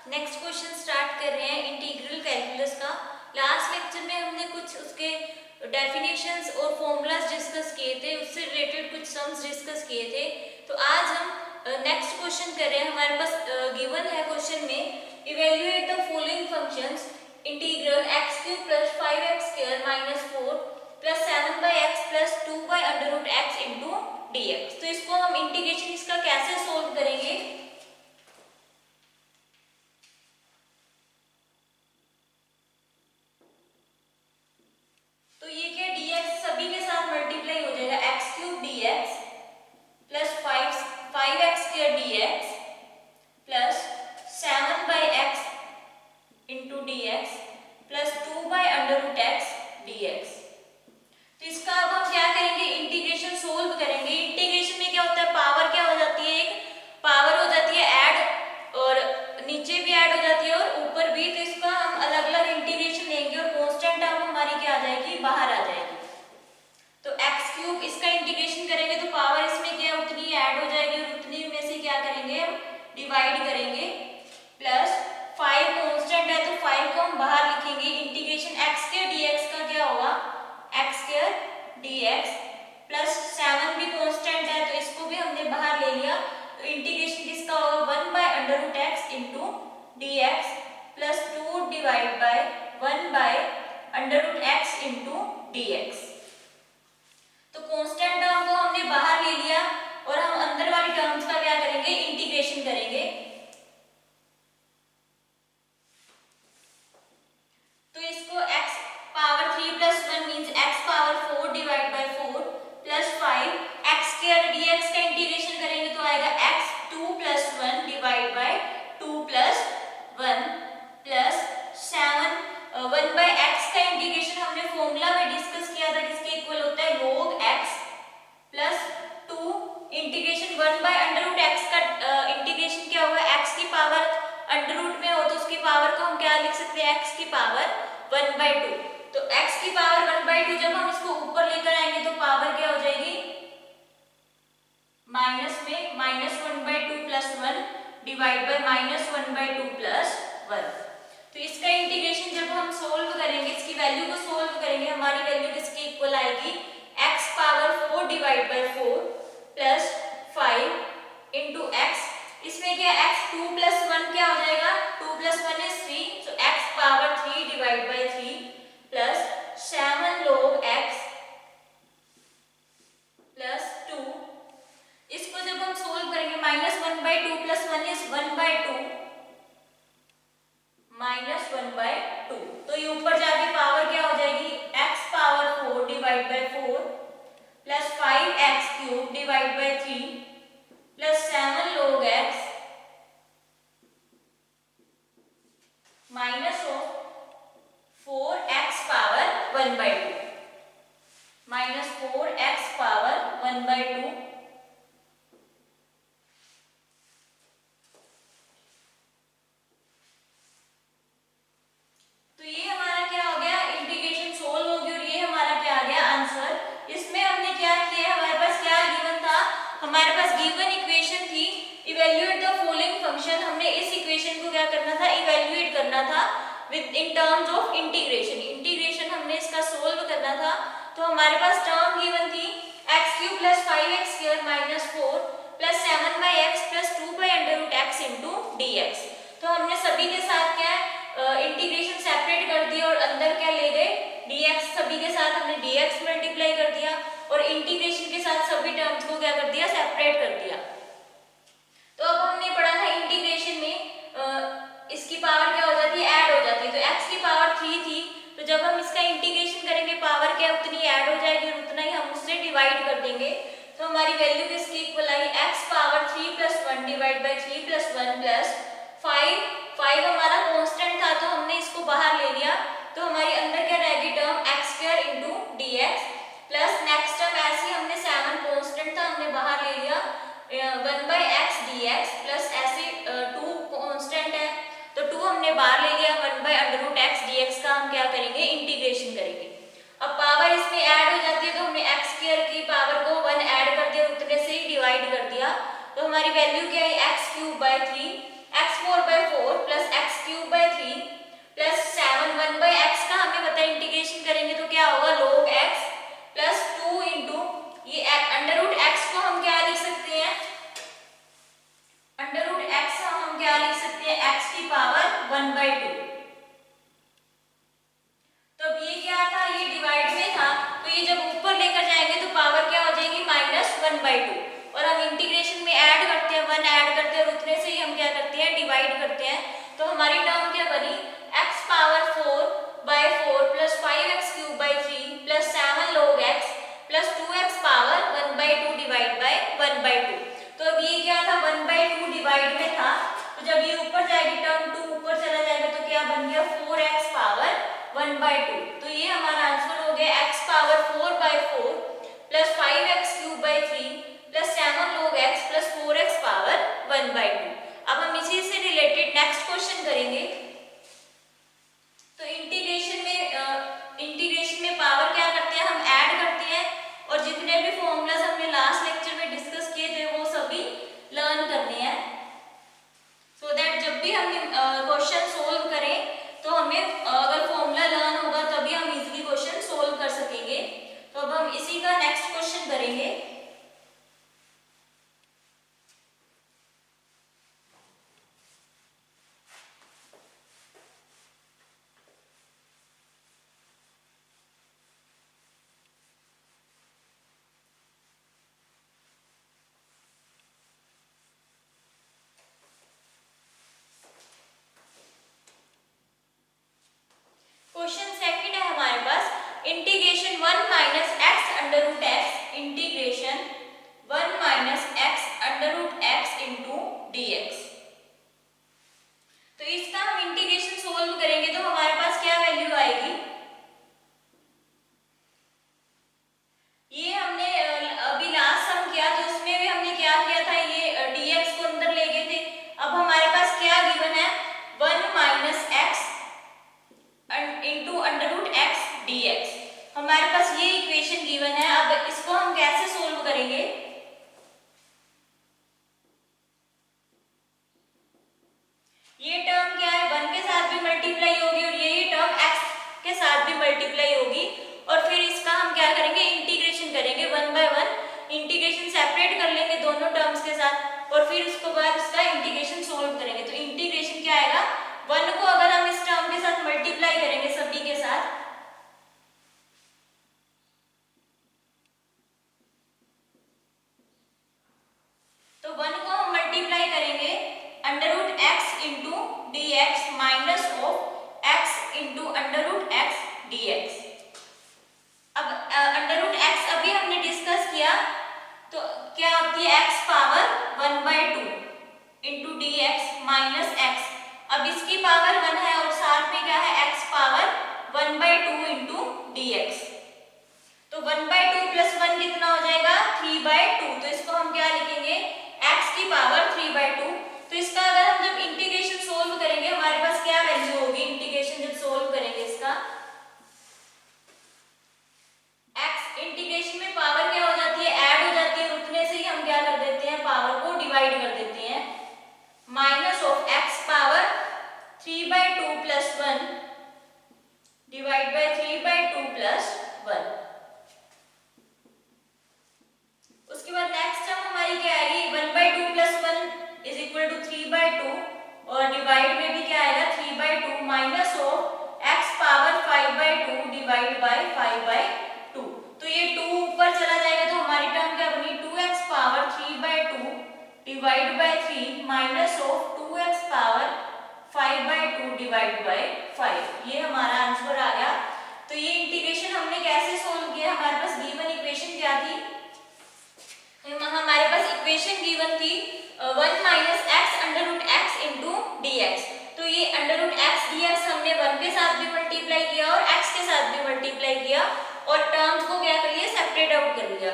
Next question start कर रहे हैं इंटीग्रल कैलकुलस का। लास्ट लेक्चर में हमने कुछ उसके डेफिनेशंस और फॉर्मूलाज डिस्कस किए थे, उससे रिलेटेड कुछ सम्स डिस्कस किए थे। तो आज हम नेक्स्ट क्वेश्चन कर रहे हैं। हमारे पास गिवन है क्वेश्चन में evaluate the following functions integral x cube plus 5x square minus 4 plus 7/x plus 2/√x into dx। तो इसको हम इंटीग्रेशन इसका कैसे सोल्व करेंगे। तो ये क्या dx सभी के साथ मल्टीप्लाई हो जाएगा, x cube dx plus 5x square dx plus 7/x into dx plus 2/√x dx। तो इसका अब हम क्या करेंगे, इंटीग्रेशन सोल्व करेंगे। इंटीग्रेशन में क्या होता है, पावर क्या हो जाती है, एक पावर हो जाती है ऐड, और नीचे भी ऐड हो जाती है और ऊपर भी। तो इसका हम अलग अलग इंटीग्रेशन लेंगे और कांस्टेंट टर्म हमारी क्या आ जाएगी, बाहर आ जाएगी। तो x क्यूब इसका इंटीग्रेशन करेंगे तो पावर इसमें क्या उतनी ऐड हो जाएगी और उतनी में से क्या करेंगे, हम डिवाइड करेंगे। प्लस 5 कांस्टेंट है तो 5 को हम बाहर लिखेंगे। इंटीग्रेशन x के dx का क्या होगा, x स्क्वायर dx प्लस 7 भी कांस्टेंट है तो इसको भी हमने बाहर ले लिया। तो इंटीग्रेशन किसका होगा, 1/√x into dx plus 2 divide by 1/√x into dx। तो कांस्टेंट टर्म को हमने बाहर ले लिया और हम अंदर वाली टर्म्स का क्या करेंगे, इंटीग्रेशन करेंगे। तो इसको x power 3 plus 1 means x power 4 divide by 4 plus 5 x square dx का इंटीग्रेशन करेंगे तो आएगा x 2 plus 1 divide bye 2 plus 1 plus 7 1/x का इंटीग्रेशन हमने फॉर्मूला में डिस्कस किया था, किसके इक्वल होता है, log x plus 2 integration 1/√x का इंटीग्रेशन क्या होगा, x की पावर अंडर रूट में हो तो उसकी पावर को हम क्या लिख सकते हैं, x की पावर 1/2। तो x की पावर 1/2 जब हम इसको ऊपर लेकर आएंगे तो पावर क्या हो जाएगी, माइनस में -1/2 प्लस 1 डिवाइड बाय -1/2 प्लस 1। तो इसका इंटीग्रेशन जब हम सोल्व करेंगे, इसकी वैल्यू को सोल्व करेंगे, हमारी वैल्यू किसके इक्वल आएगी, x power 4 divide by 4 plus 5 into x। इसमें क्या x 2 प्लस 1 क्या हो जाएगा, 2 प्लस 1 इज 3, तो x power 3 divide by 3 plus 7 log x plus 2। इसको जब हम सोल्व करेंगे, -1/2 प्लस 1 इज 1/2 -1/2। तो ये ऊपर जाके पावर क्या हो जाएगी, x power 4 divide by 4 plus 5x cube divide by 3 plus 7 log x minus of 4x power 1/2 minus 4x power 1/2 तो ये हमारा क्या हो गया, इंटीग्रेशन सोल्व हो गई और ये हमारा क्या आ गया, आंसर। इसमें हमने क्या किया, हमारे पास क्या गिवन था, हमारे पास गिवन इक्वेशन थी इवेल्युएट द फॉलोइंग फंक्शन। हमने इस इक्वेशन को क्या करना था, इवेल्युएट करना था with in terms of integration. Integration हमने इसका सोल्व करना था। तो हमारे पास टर्म गिवन थी x cube plus 5x square minus 4 plus 7/x plus 2/√x into dx। तो हमने सभी के साथ क्या इंटीग्रेशन सेपरेट कर दिया और अंदर क्या ले गए, dx। सभी के साथ हमने dx मल्टीप्लाई कर दिया और इंटीग्रेशन के साथ सभी टर्म्स को क्या कर दिया, सेपरेट कर दिया। तो अब हमने पढ़ा था इंटीग्रेशन में इसकी पावर क्या हो जाती है, ऐड हो जाती है। तो x की पावर 3 थी, तो जब हम इसका इंटीग्रेशन करेंगे पावर क्या उतनी ऐड हो जाएगी और उतना ही हम उससे डिवाइड कर देंगे। तो हमारी वैल्यू किसकी equal I, x power 3 plus 1 divide by 3 plus 1 plus 5 हमारा कांस्टेंट था तो हमने इसको बाहर ले लिया। तो हमारी अंदर क्या रहेगी term x square into dx plus next term ऐसे हमने 7 कांस्टेंट था हमने बाहर ले लिया 1/x dx प्लस ऐसे 2 कांस्टेंट है तो 2 हमने बाहर ले लिया, 1/√x dx का हम क्या करेंगे, इंटीग्रेशन करेंगे। अब पावर इसमें ऐड हो जाती है तो हमने x स्क्वायर की पावर को 1 ऐड कर दिया, उतने से ही डिवाइड कर दिया। तो हमारी वैल्यू क्या है, x cube by 3 x4/4 plus x³/3 plus 7 1/x का हमें पता है इंटीग्रेशन करेंगे तो क्या होगा log x प्लस 2 इंटू ये अंडर रूट एक्स को हम क्या लिख सकते हैं, अंडर रूट एक्स हम क्या लिख सकते हैं x की पावर 1/2। तो अब ये क्या था, ये डिवाइड में था, तो ये जब ऊपर लेकर जाएंगे तो पावर क्या हो जाएगी -1/2 और हम इंटीग्रेशन में ऐड करते हैं, 1 ऐड करते हैं और उतने से ही हम क्या करते हैं डिवाइड करते हैं। तो हमारी टर्म क्या बनी x power 4/4 plus 5x³/3 plus 7 log x plus 2x power 1/2 divide by 1/2। तो अब ये क्या था 1/2 डिवाइड में था, तो जब ये ऊपर जाएगी टर्म 2 ऊपर चला जाएगा तो क्या बन गया 4x पावर 1/2। तो ये हमारा आंसर हो गया x power 4/4 plus 5x³/3 plus 7 log x plus 4x power 1/2। अब हम इसी से रिलेटेड नेक्स्ट क्वेश्चन करेंगे। तो इंटीग्रेशन में पावर क्या करते हैं, हम ऐड करते हैं और जितने भी फॉर्मूलाज हमने लास्ट लेक्चर में डिस्कस किए थे वो सभी लर्न करने हैं, सो दैट जब भी हम क्वेश्चन सोल्व करें तो हमें अगर फॉर्मूला लर्न होगा तभी हम इजीली क्वेश्चन सोल्व कर सकेंगे। तो अब हम इसी का नेक्स्ट क्वेश्चन करेंगे। क्वेश्चन सेकंड है हमारे पास integration 1 minus x under root x integration 1 minus x under root x into dx। तो इसका हम इंटीग्रेशन सोल्व करेंगे तो हमारे पास क्या वैल्यू आएगी, ये हमने अभी लास्ट सम किया तो उसमें भी हमने क्या किया था, ये dx को अंदर ले गए थे। अब हमारे पास क्या गिवन है 1 minus x into under root x dx, हमारे पास ये इक्वेशन गिवन है। अब इसको हम कैसे सोल्व करेंगे, ये टर्म क्या है 1 के साथ भी मल्टीप्लाई होगी और ये टर्म x के साथ भी मल्टीप्लाई होगी और फिर इसका हम क्या करेंगे इंटीग्रेशन करेंगे 1 बाय 1, इंटीग्रेशन सेपरेट कर लेंगे दोनों टर्म्स के साथ और फिर उसके बाद इसका इंटीग्रेशन सोल्व करेंगे। तो इंटीग्रेशन क्या आएगा 1 को अगर हम इस टर्म के साथ मल्टीप्लाई करेंगे सभी के साथ, तो 1 को हम मल्टीप्लाई करेंगे under root x into d x minus of x into under root x d x. अब अंडर रूट एक्स अभी हमने डिस्कस किया तो क्या होती है x power 1/2 into d x minus x. अब इसकी पावर 1 है और साथ में क्या है x power 1/2 into d x. तो 1/2 प्लस 1 कितना हो जाएगा 3/2। तो इसको हम क्या लिखेंगे x की पावर 3/2। तो इसका अगर हम जब इंटीग्रेशन सोल्व करेंगे हमारे पास क्या वैल्यू होगी, इंटीग्रेशन जब सोल्व करेंगे इसका x इंटीग्रेशन में पावर क्या हो जाती है ऐड हो जाती है, उतने से ही हम क्या कर देते हैं पावर को डिवाइड कर देते हैं, minus of x power 3/2 plus 1 divide bye 3/2 plus 1। उसके बाद नेक्स्ट टर्म हमारी क्या आएगी 1/2 प्लस 1 इज इक्वल टू 3/2 और डिवाइड में भी क्या आएगा 3/2 minus of x power 5/2 divide by 5/2। तो ये 2 ऊपर चला जाएगा तो हमारी टर्म क्या बनी 2x power 3/2 divide by 3 minus of 2x power 5/2 divide by 5। ये हमारा आंसर आ गया। तो ये इंटीग्रेशन हमने कैसे सोल्व किया, हमारे पास गिवन इक्वेशन क्या थी, हमारे पास इक्वेशन गिवन थी 1 minus x under root x into d x. तो ये under root x d x हमने 1 के साथ भी मल्टीप्लाई किया और x के साथ भी मल्टीप्लाई किया और टर्म्स को क्या कर लिया सेपरेट आउट कर लिया।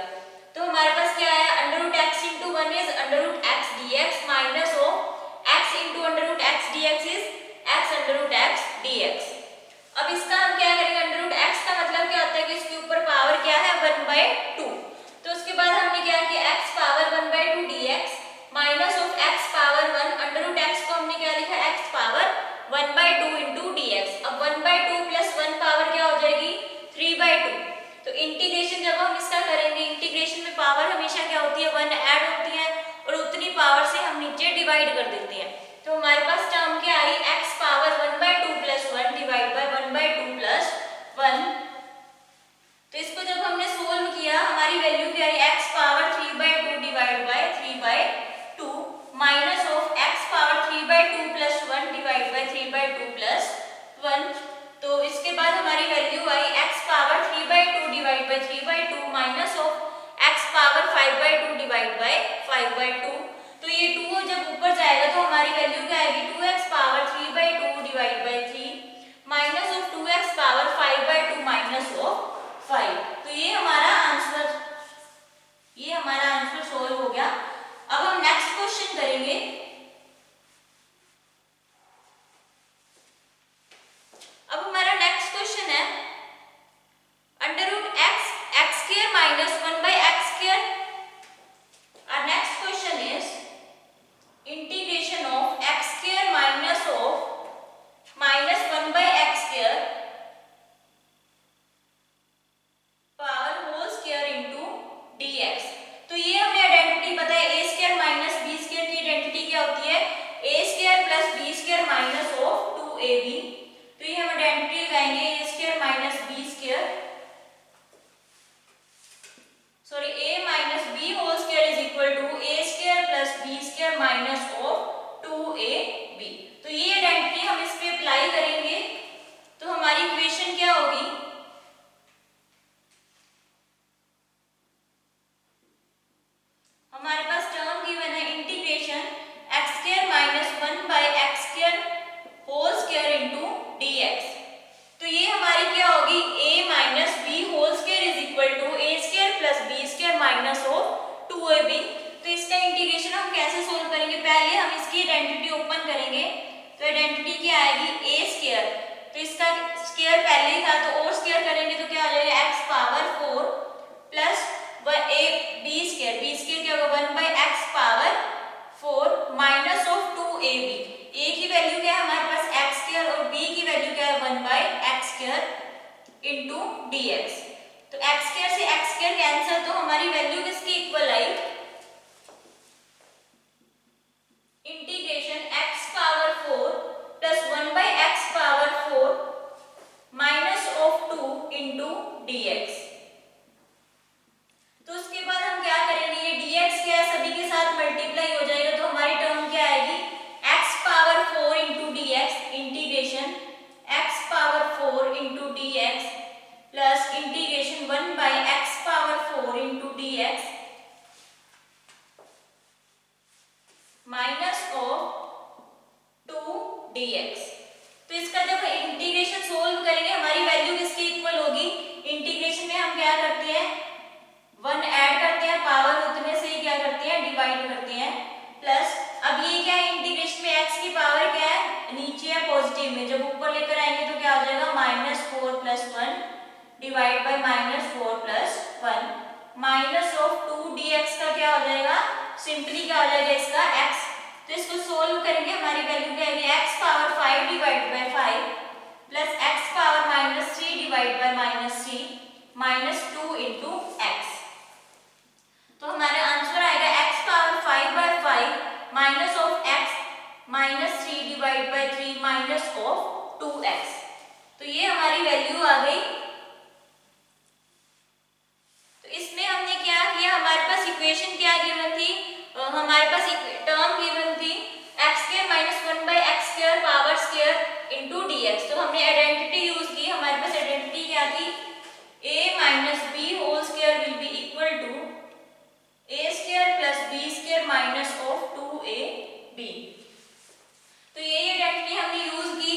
तो हमारे पास क्या आया under root x into 1 is under root x d x minus of x into under root x d x is x under root x d x. अब इसका हम क्या करेंगे अंडर रूट एक्स का मतलब क्या होता है कि इसके ऊपर पावर क्या है 1/2। तो उसके बाद हमने क्या किया x power 1/2 dx minus of x power 1 under root x को हमने 2। तो इंटीग्रेशन जब हम इसका करेंगे, इंटीग्रेशन में पावर हमेशा क्या होती है, 1 ऐड होती है और उतनी पावर से हम नीचे डिवाइड कर देते हैं। तो हमारे पास टर्म क्या आई, x पावर 1/2 + 1 डिवाइड बाय 1/2 + 1। तो इसको जब हमने सोल्व किया हमारी वैल्यू क्या आई, x power 3/2 divide by 3/2 minus of x power 3/2 + 1 divide bye 3/2 + 1। तो इसके बाद हमारी value I x power 3/2 divide by 3/2 minus of x power 5/2 divide by 5/2। तो ये 2 जब ऊपर जाएगा तो हमारी वैल्यू क्या आएगी, 2x power 3/2 divide by 3 minus of 2x power 5/2 minus of 5। तो ये हमारा आंसर सोल्व हो गया। अब हम नेक्स्ट क्वेश्चन करेंगे। अब हमारा नेक्स्ट क्वेश्चन है √x² minus 1/x²। Our next question is integration of x² minus of minus 1/x² power whole square into dx। तो ये हमें आइडेंटिटी पता है, a² माइनस b² की आइडेंटिटी क्या होती है, a² plus b² minus of 2ab। तो ये हम आइडेंटिटी लगाएंगे, a² minus b² sorry a minus b whole square is equal to a² plus b² minus of 2ab। तो ये आइडेंटिटी हम इस पे अप्लाई करेंगे तो हमारी इक्वेशन क्या होगी, हमारे पास टर्म गिवन है integration x² minus 1/x² whole square into dx। तो ये हमारी क्या होगी, a minus b whole square is equal to a² plus b² minus of 2ab। तो इसका इंटीग्रेशन हम कैसे सोल्व करेंगे, पहले हम इसकी आइडेंटिटी ओपन करेंगे। तो आइडेंटिटी क्या आएगी, a²। तो इसका स्क्वायर पहले ही था तो और स्क्वायर करेंगे तो क्या आ जाएगा, x पावर 4 प्लस b² क्या होगा 1/x power 4 minus of 2ab। a की वैल्यू क्या है हमारे पास x² और b की वैल्यू क्या है 1/x² इनटू dx। तो x² से x² कैंसिल तो हमारी वैल्यू किसकी equal I, integration x power 4 plus 1/x power 4 minus of 2 into dx। तो उसके बाद हम क्या करेंगे, ये dx क्या है सभी के साथ मल्टीप्लाई हो जाएगा तो हमारी टर्म क्या आएगी, x power 4 into dx integration x power 4 into dx plus integration 1/x power 4 into dx minus of 2 dx। तो इसका जब इंटीग्रेशन सोल्व करेंगे हमारी वैल्यू किसके इक्वल होगी, इंटीग्रेशन में हम क्या करते हैं 1 ऐड करते हैं, पावर उतने से ही क्या करते हैं डिवाइड करते हैं, प्लस अब ये क्या है इंटीग्रेशन में x की पावर क्या है नीचे है पॉजिटिव में, जब ऊपर लेकर आएंगे तो क्या हो जाएगा -4 + 1 divide by -4 + 1 minus of 2 dx का क्या हो जाएगा, सिंपली क्या हो जाएगा इसका x। तो इसको सोल्व करेंगे हमारी वैल्यू क्या आएगी, x power 5 divide by 5 plus x power -3 divide by -3 -2 into x। तो हमारा आंसर आएगा x power 5/5 minus of x -3 divide by 3 minus of 2x। तो ये हमारी वैल्यू आ गई। तो इसमें हमने क्या किया, हमारे पास इक्वेशन क्या गिवन थी, हमारे पास टर्म गिवन थी x² minus 1/x² power square into dx। तो हमने आइडेंटिटी यूज की, हमारे पास आइडेंटिटी क्या थी, a minus b whole square will be equal to a² plus b² minus of 2ab। तो ये आइडेंटिटी हमने यूज की।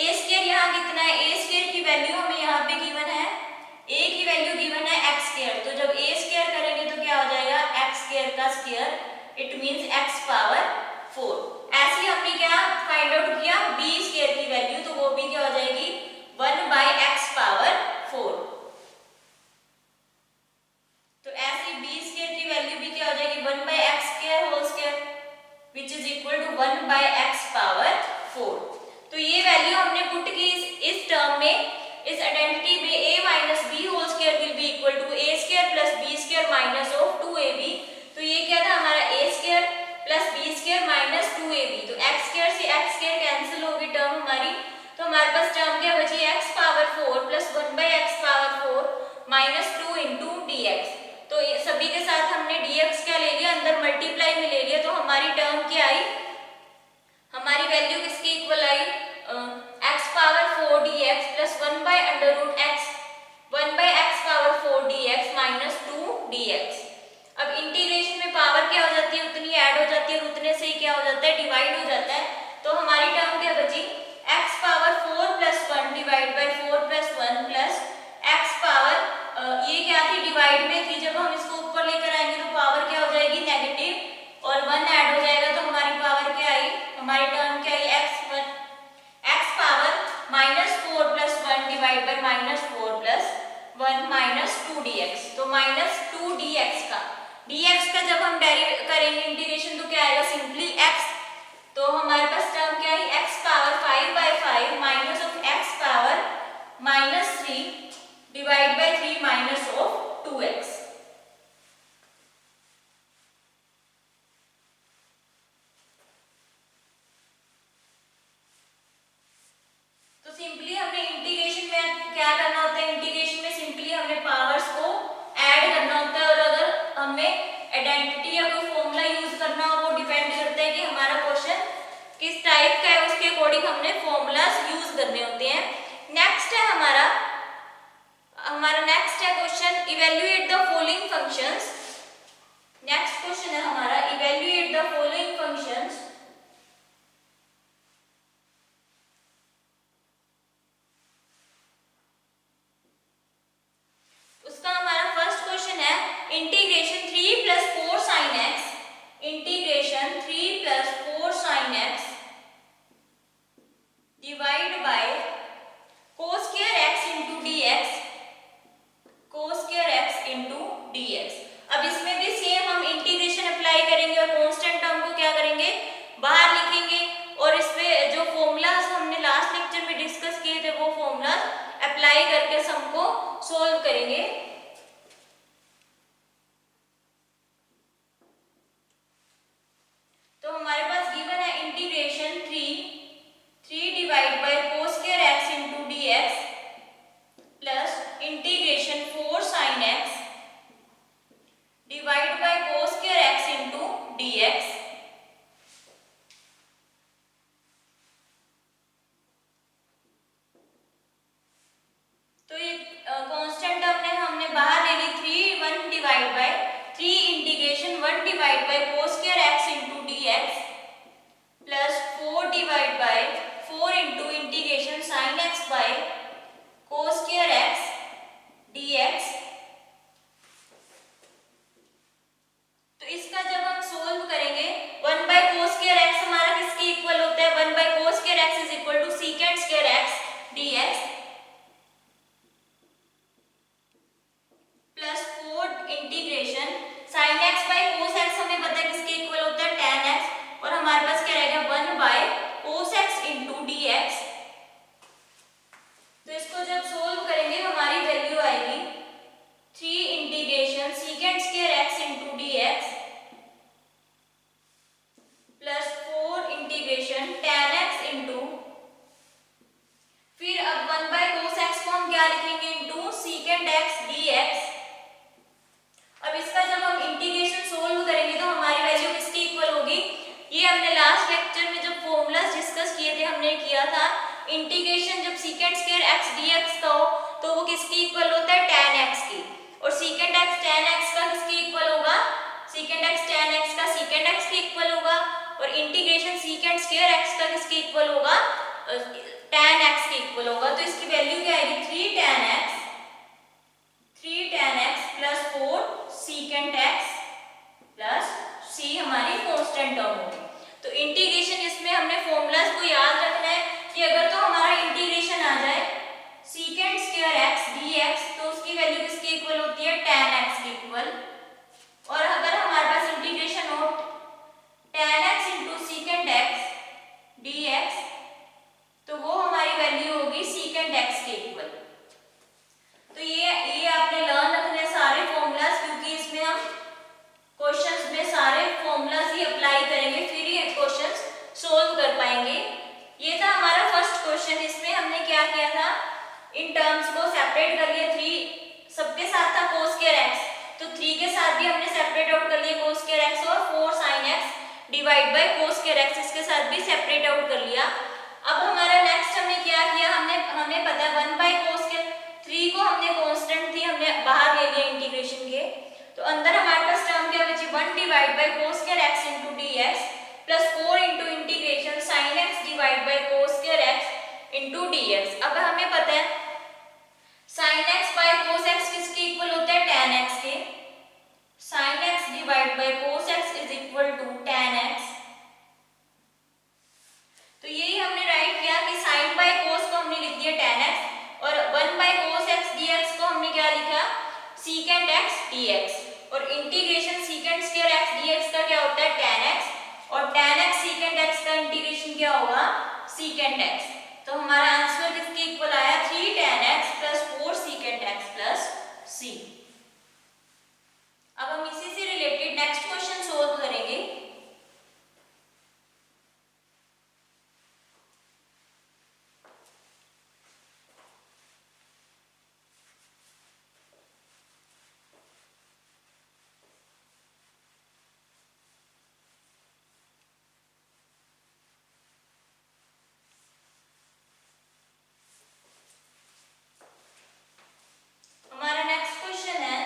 a² यहाँ कितना है, a² की वैल्यू हमें यहाँ पे गिवन है, a की वैल्यू गिवन है x²। तो जब a² करेंगे तो क्या हो जाएगा x² का square, it means x power 4। ऐसे हमने क्या फाइंड आउट किया b² की वैल्यू, तो वो भी क्या हो जाएगी 1/x पावर 4। तो ऐसे b² की वैल्यू भी क्या हो जाएगी 1/x² whole square which is equal to 1/x power 4। तो ये वैल्यू हमने पुट की इस टर्म में, इस आइडेंटिटी में a minus b whole square will be equal to a square plus b square minus of 2ab। तो ये क्या था हमारा a square plus b square minus 2ab। तो एक्स स्क्वायर से एक्स स्क्वायर कैंसिल होगी टर्म हमारी, तो हमारे पास टर्म क्या बची x power 4 plus 1/x power 4 minus 2 into dx। तो ये सभी के साथ हमने dx क्या ले लिया, अंदर मल्टीप्लाई में ले लिया, तो हमारी टर्म क्या आई, हमारी वैल्यू किसके इक्वल आई, x power 4 dx plus 1/x power 4 dx minus 2 dx। अब इंटीग्रेशन में पावर क्या हो जाती है, उतनी ऐड हो जाती है, उतने से ही क्या हो जाता है, डिवाइड हो जाता है। तो हमारी टर्म क्या बची, x power 4 plus 1 divide by 4 plus 1 plus x power ये क्या थी, डिवाइड में थी, जब हम इसको ऊपर लेकर आएंगे तो पावर क्या हो जाएगी, नेगेटिव, और 1 ऐड हो जाएगा, तो हमारी पावर क्या आई, हमारी टर्म क्या आई, x power minus 4 plus 1 divide by minus 4 plus 1 minus 2 dx। तो माइनस 2 dx का जब हम डेरिवेट करेंगे इंटीग्रेशन तो क्या आएगा, सिंपली x। तो हमारे पास टर्म क्या है, x power 5/5 minus of x power minus 3 divide by 3 minus of 2x। तो सिंपली हमने इंटीग्रेशन में क्या करना होता है, इंटीग्रेशन में सिंपली हमने पावर्स को ऐड करना होता है, और अगर हमें आइडेंटिटी या कोई फॉर्मूला यूज करना हो, वो डिपेंड करता है कि हमारा क्वेश्चन किस टाइप का है, उसके अकॉर्डिंग हमने फॉर्मूलाज यूज करने होते हैं। नेक्स्ट है हमारा नेक्स्ट है question, evaluate the following functions. Next question है हमारा, इवैल्यूएट द फॉलोइंग फंक्शंस। उसका हमारा फर्स्ट क्वेश्चन है, integration 3 plus 4 sine x, integration 3 plus 4 sine x divide by cos square x into dx, cos square x into dx। अब इसमें भी same हम integration apply करेंगे और कांस्टेंट टर्म को क्या करेंगे, बाहर लिखेंगे, और इसमें जो फॉर्मूलाज हमने लास्ट लेक्चर में डिस्कस किए थे वो फॉर्मूलाज अप्लाई करके सम को सोल्व करेंगे। तो हमारे पास गिवन है integration 3 divide by cos square x into dx plus integration 4 sine x divide by cos square x into dx। तो ये कांस्टेंट टर्म ने हमने बाहर ले ली, 3 divide by 3 integration 1 divide by cos square x into dx plus 4 divide by 4 into integration sine x by cos square x dx। तो इसका जब हम सोल्व करेंगे 1 बाय cos स्क्वायर x हमारा किसके इक्वल होता है, 1 by cos square x is equal to secant square x dx plus 4 integration sin x by cos x, हमें पता है किसके इक्वल होता है, tan x, और हमारे पास क्या रहेगा 1 by cos x into dx। तो इसको जब सोल्व करेंगे हमारी वैल्यू आएगी 3 integration secant square x into dx plus 4 integration tan x into, फिर अब 1 बाय cos x को हम क्या लिखेंगे, इंटू secant x dx। अब इसका जब हम इंटीग्रेशन सोल्व करेंगे तो हमारी वैल्यू किसकी इक्वल होगी, ये हमने लास्ट लेक्चर में जब फॉर्मूलाज डिस्कस किए थे हमने किया था, इंटीग्रेशन जब secant स्क्वायर x dx का हो तो वो किसकी इक्वल होता है, tan x की, और secant x tan x का किसकी इक्वल होगा, secant x tan x का secant x के इक्वल होगा, और इंटीग्रेशन secant स्क्वायर x का किसके इक्वल होगा, tan x के इक्वल होगा। तो इसकी वैल्यू क्या आएगी, 3 tan x plus 4 secant x plus c हमारी कांस्टेंट टर्म होगी। तो इंटीग्रेशन इसमें हमने फॉर्मूलाज को याद रखना है कि अगर तो हमारा इंटीग्रेशन आ जाए secant स्क्वायर x dx तो उसकी वैल्यू किसके इक्वल होती है, tan x के इक्वल, और अगर हमारे पास इंटीग्रेशन हो tan x into secant x dx तो वो हमारी वैल्यू होगी secant x के इक्वल। तो ये आपने इन टर्म्स को सेपरेट कर लिया। 3 सबके साथ था cos स्क्वायर x, तो 3 के साथ भी हमने सेपरेट आउट कर लिया cos स्क्वायर x, और 4 sin x divide by cos square x इसके साथ भी सेपरेट आउट कर लिया। अब हमारा नेक्स्ट हमने क्या किया, हमें पता है 1 बाय cos स्क्वायर, 3 को हमने कांस्टेंट थी हमने बाहर ले लिया इंटीग्रेशन के, तो अंदर हमारे पास टर्म क्या बची 1 divide by cos square x into dx plus 4 into integration sin x divide by cos square x into dx। अब हमें पता है sin x by cos x किसके इक्वल होता है tan x के, sin x divide by cos x is equal to tan x। तो यही हमने राइट किया कि sin बाय cos को हमने लिख दिया tan x, और 1 बाय cos x dx को हमने क्या लिखा secant x dx, और integration secant square x dx का क्या होता है tan x, और tan x secant x का इंटीग्रेशन क्या होगा secant x। तो हमारा आंसर किसके इक्वल आया 3 tan x plus 4 secant x plus c। अब हम इसी से रिलेटेड नेक्स्ट क्वेश्चन सोल्व करेंगे। हमारा नेक्स्ट क्वेश्चन है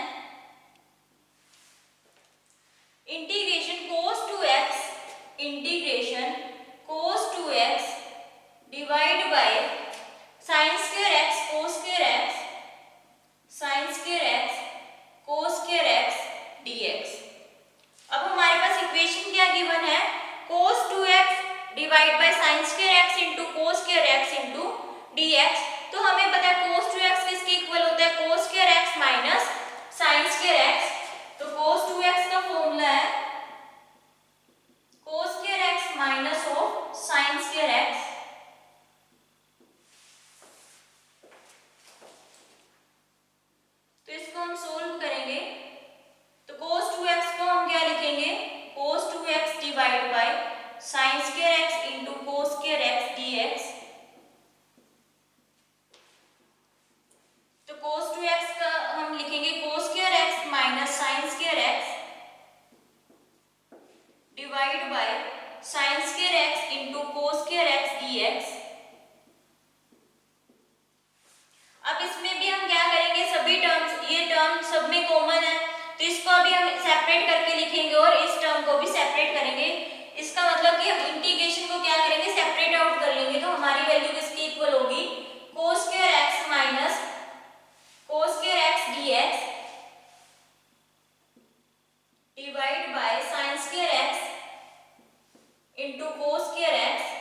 integration cos 2x divide by sin square x cos square x sin square x cos square x dx। अब हमारे पास equation क्या गिवन है cos 2x divide by sin square x into cos square x into dx। तो हमें पता है cos 2x किसके equal होता है cos square x minus sin square x। तो cos 2x का फॉर्मूला है cos square x minus of sin square x। तो इसको हम सोल्व करेंगे, तो cos 2x को हम क्या लिखेंगे cos 2x divide by sin square x into cos square x dx। तो cos 2x का हम लिखेंगे cos square x minus sin square x divide bye sin square x into cos square x dx। अब इसमें भी हम क्या करेंगे, सभी टर्म्स, ये टर्म सब में कॉमन है, तो इसको अभी हम सेपरेट करके लिखेंगे और इस टर्म को भी सेपरेट करेंगे। इसका मतलब कि हम इंटीग्रेशन को क्या करेंगे सेपरेट आउट कर लेंगे, तो हमारी वैल्यू किसकी इक्वल होगी cos square x minus cos square x dx divide by sin square x into cos square x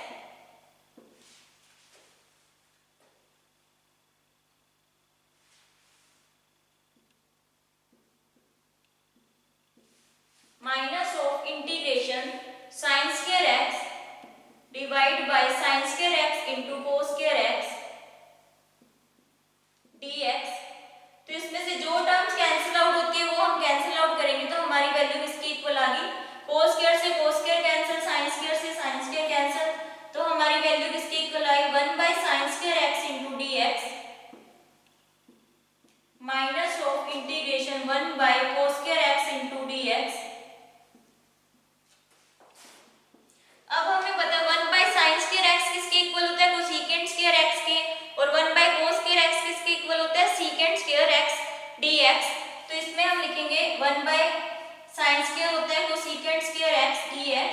minus of integration sin square x divide bye sin square x into cos square x dx। तो इसमें से जो terms cancel out होती है वो हम cancel out करेंगे, तो हमारी वैल्यू किसकी इक्वल आ गई cos स्क्वायर से cos square cancel, sin square से sin स्क्वायर कैंसिल, तो हमारी वैल्यू किसकी इक्वल आई 1 by sin square x into dx minus of integration 1 by cos square x into dx। अब हमें पता है 1 बाय sin स्क्वायर x किसके इक्वल होता है कोसेकेंट स्क्वायर x के, और 1 बाय cos स्क्वायर x किसके इक्वल होता है सेकेंट स्क्वायर x dx। तो इसमें हम लिखेंगे 1 बाय sin स्क्वायर होता है cosecant square x dx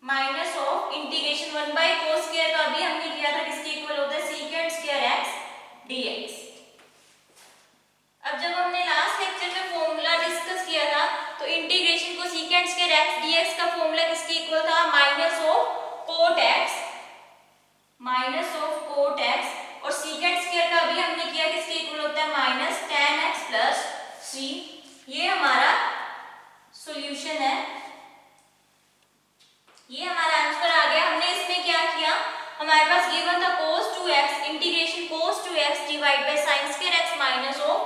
minus of integration 1 by cos square का भी हमने किया था किसके इक्वल होता है सेकेंट स्क्वायर x dx। अब जब हमने लास्ट लेक्चर में फॉर्मूला डिस्कस किया था, तो इंटीग्रेशन को सेकेंट स्क्वायर x dx का फॉर्मूला किसके इक्वल था माइनस ऑफ cot x, और सेकेंट स्क्वायर का भी हमने किया किसके इक्वल होता है minus tan x plus c। ये हमारा सॉल्यूशन है, ये हमारा आंसर आ गया। हमने इसमें क्या किया, हमारे पास गिवन था cos 2x integration cos 2x divide by sin square x minus of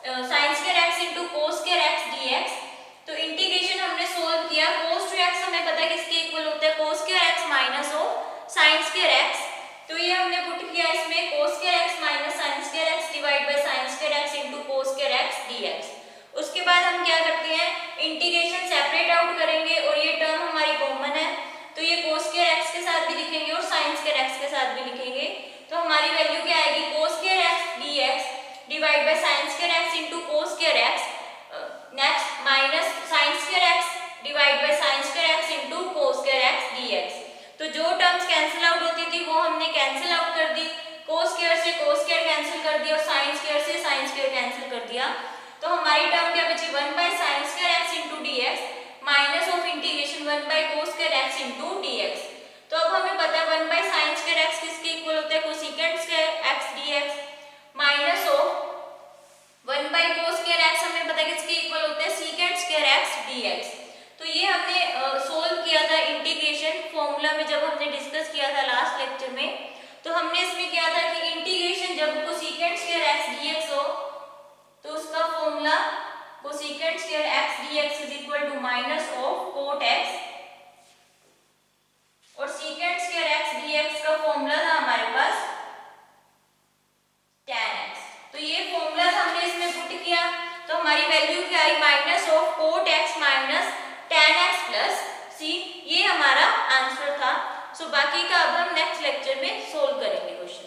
sin square x into cos square x dx। तो इंटीग्रेशन हमने सोल्व किया, cos 2x हमें पता है किसके इक्वल होता है cos square x minus of sin square x। तो ये हमने पुट किया इसमें cos square x minus sin square x divide bye sin square x into cos square x dx। उसके बाद हम क्या करते हैं, इंटीग्रेशन सेपरेट आउट करेंगे और ये टर्म हमारी कॉमन है, तो ये cos स्क्वायर x के साथ भी लिखेंगे और sin स्क्वायर x के साथ भी लिखेंगे। तो हमारी वैल्यू क्या आएगी, cos square x dx divide by sin square x into cos square x, next minus sin square x divide bye sin square x into cos square x dx। तो जो टर्म्स कैंसिल आउट होती थी वो हमने cancel out कर दी, cos square से cos square cancel कर दिया और sin स्क्वायर से sin स्क्वायर कैंसिल कर दिया। तो हमारी टर्म क्या बची, 1 by sin square x into dx minus of integration 1 by cos square x into dx। तो अब हमें पता है 1 बाय sin स्क्वायर x किसके इक्वल होता है, cosecant square x dx minus of 1 by cos square x हमें पता है किसके इक्वल होता है, सेकेंट स्क्वायर x dx। तो ये हमने सोल्व किया था इंटीग्रेशन फॉर्मूला में, जब हमने डिस्कस किया था लास्ट लेक्चर में। तो हमने इसमें किया था कि इंटीग्रेशन जब कोसेकेंट स्क्वायर x dx हो तो उसका formula cosecant square x dx is equal to minus of cot x, और सेकेंट स्क्वायर x dx का फॉर्मूला था हमारे पास tan x। तो ये फॉर्मूला हमने इसमें पुट किया, तो हमारी वैल्यू क्या आई, minus of cot x minus tan x plus c, ये हमारा आंसर था। सो बाकी का अब हम नेक्स्ट लेक्चर में सोल्व करेंगे क्वेश्चन।